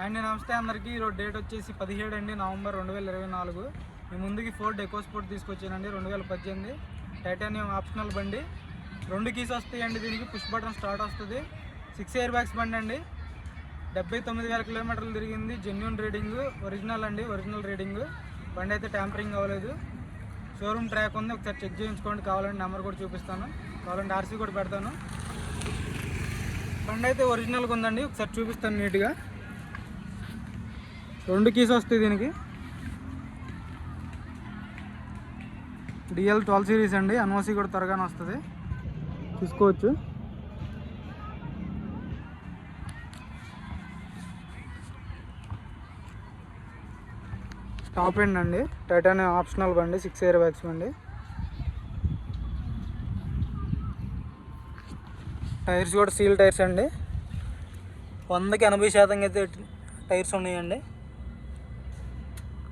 And నమస్తే అందరికీ. ఈరోజు డేట్ వచ్చేసి 17 నవంబర్ 2024. మీ ముందుకి ఫోర్డ్ ఎకోస్పోర్ట్ తీసుకొచ్చానండి. 2018 టైటానియం ఆప్షనల్ బండి. 2 కీస్ వస్తాయండి. దీనికి పుష్ బటన్ స్టార్ట్ వస్తుంది. 6 ఎయిర్ బ్యాగ్స్ బండి అండి. 79,000 కిలోమీటర్లు తిరిగింది. జెన్యూన్ రీడింగ్, ఒరిజినల్ అండి, ఒరిజినల్ రీడింగ్. బండి అయితే ట్యాంపరింగ్ అవ్వలేదు. షోరూమ్ ట్రాక్ ఉంది, ఒకసారి చెక్ చేయించుకోండి. కావాలంటే నెంబర్ కూడా చూపిస్తాను, కావాలంటే ఆర్సీ కూడా పెడతాను. బండి అయితే ఒరిజినల్గా ఉందండి, ఒకసారి చూపిస్తాను నీట్గా. 2 కీస్ వస్తాయి దీనికి. DL 12 సిరీస్ అండి. ఎన్ఓసి కూడా త్వరగానే వస్తుంది, చూసుకోవచ్చు. టాప్ ఎండ్ అండి, టైటానియం ఆప్షనల్ బండి, 6 ఎయిర్ బ్యాగ్స్ బండి. టైర్స్ కూడా సీల్ టైర్స్ అండి. 100కి 80% అయితే టైర్స్ ఉన్నాయండి.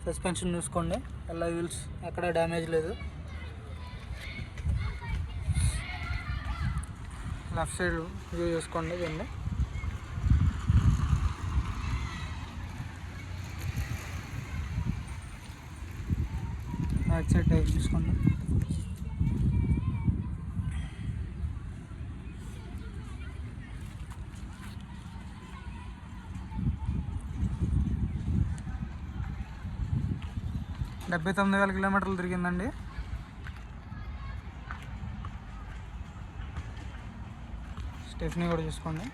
సస్పెన్షన్ చూసుకోండి, ఎలా వీల్స్ ఎక్కడ డ్యామేజ్ లేదు. లెఫ్ట్ సైడ్ వ్యూ చూసుకోండి. దీన్ని రైట్ సైడ్ టైర్ చూసుకోండి. డెబ్బై 79,000 కిలోమీటర్లు తిరిగిందండి. స్టెఫ్నీ కూడా చూసుకోండి.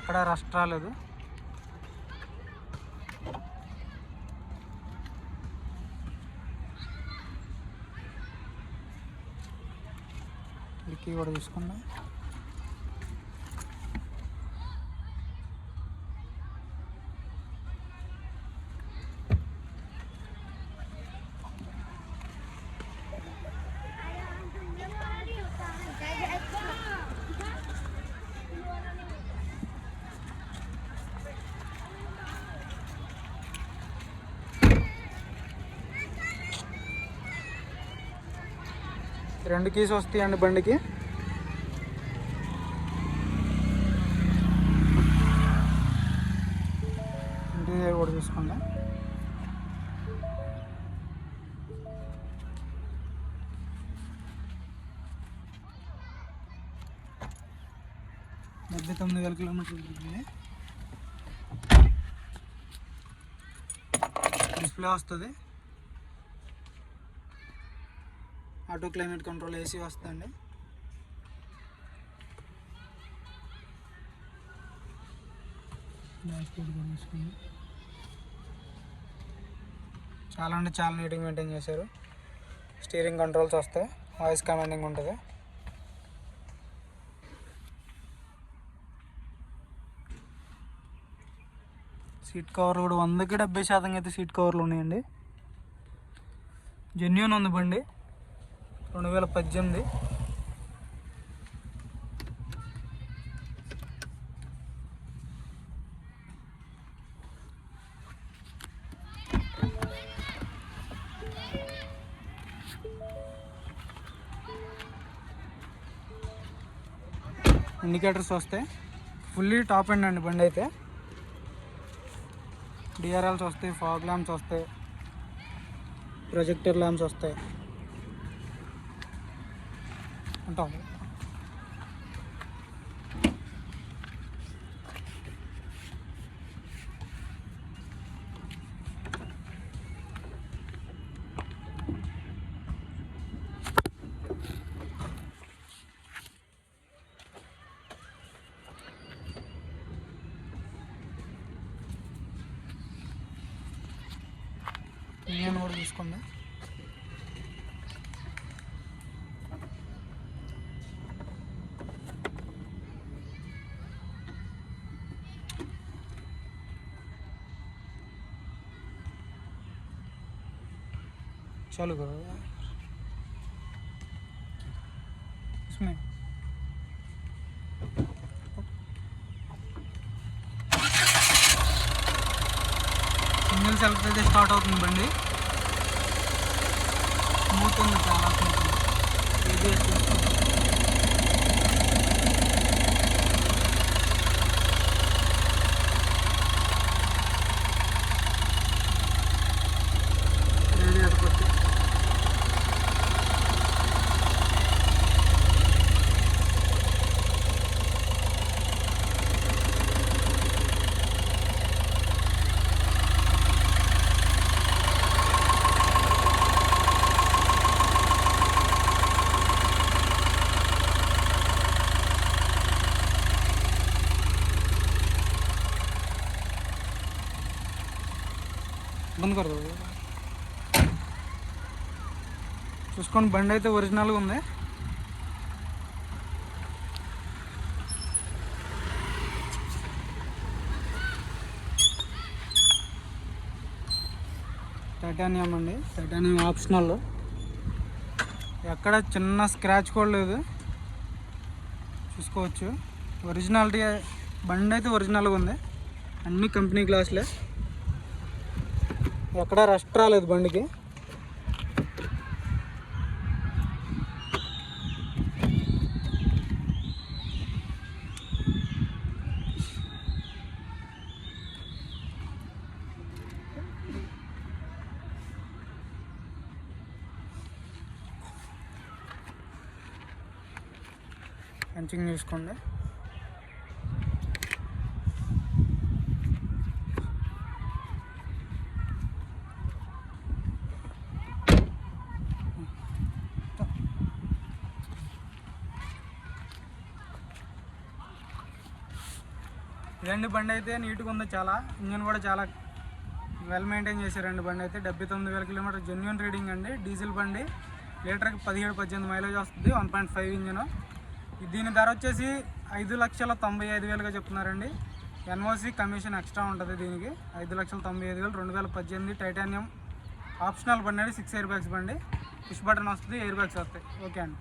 ఎక్కడ రస్ట్ రాలేదు. డిక్కీ కూడా చూసుకోండి. రెండు కీస్ వస్తాయండి బండికి. ఇంటీరియర్ కూడా చూసుకోండి. డెబ్బై 79,000 కిలోమీటర్లు తిరిగింది. డిస్ప్లే వస్తుంది, ఆటో క్లైమేట్ కంట్రోల్, ఏసీ వస్తుందండి. చాలా అంటే చాలా నీట్గా మెయింటైన్ చేశారు. స్టీరింగ్ కంట్రోల్స్ వస్తాయి, వాయిస్ కమాండింగ్ ఉంటుంది. సీట్ కవర్లు కూడా 100కి 70% అయితే సీట్ కవర్లు ఉన్నాయండి. జెన్యూన్ ఉంది బండి, 2018. ఇండికేటర్స్ వస్తాయి. ఫుల్లీ టాప్ ఎండ్ అండి బండి అయితే. డిఆర్ఎల్స్ వస్తాయి, ఫాగ్ ల్యాంప్స్ వస్తాయి, ప్రొజెక్టర్ ల్యాంప్స్ వస్తాయి అంటాం. ఇంజన్ కూడా తీసుకోండి. चालू करो इसमें। सिग्नल चलते స్టార్ట్ అవుతుంది బండి. స్మూత్ ఉంది, చాలా స్మూత్ ఉంది. ABS రేడియేటర్ కొట్టి బంద్ కడదు. చూసుకోండి, బండి అయితే ఒరిజినల్గా ఉంది. టైటానియం అండి, టైటానియం ఆప్షనల్. ఎక్కడ చిన్న స్క్రాచ్ కూడా లేదు, చూసుకోవచ్చు. ఒరిజినాలిటీ బండి అయితే ఒరిజినల్గా ఉంది. అన్ని కంపెనీ గ్లాసులే, ఎక్కడ రస్ట్ రాలేదు బండికి. మంచిగా చూసుకోండి. ఇదండి బండి అయితే నీట్గా ఉంది చాలా. ఇంజన్ కూడా చాలా వెల్ మెయింటైన్ చేశారండి. బండి అయితే 79,000 కిలోమీటర్ జెన్యున్ రీడింగ్ అండి. డీజిల్ బండి, లీటర్కి 17-18 మైలేజ్ వస్తుంది. 1.5 ఇంజన్. దీని ధర వచ్చేసి 5,95,000గా చెప్తున్నారండి. NOC కమిషన్ ఎక్స్ట్రా ఉంటుంది దీనికి. 5,95,000. 2018 టైటానియం ఆప్షనల్ బండి అండి. 6 ఎయిర్ బ్యాగ్స్ బండి. పుష్ బటన్ వస్తుంది, ఎయిర్ బ్యాగ్స్ వస్తాయి. ఓకే అండి.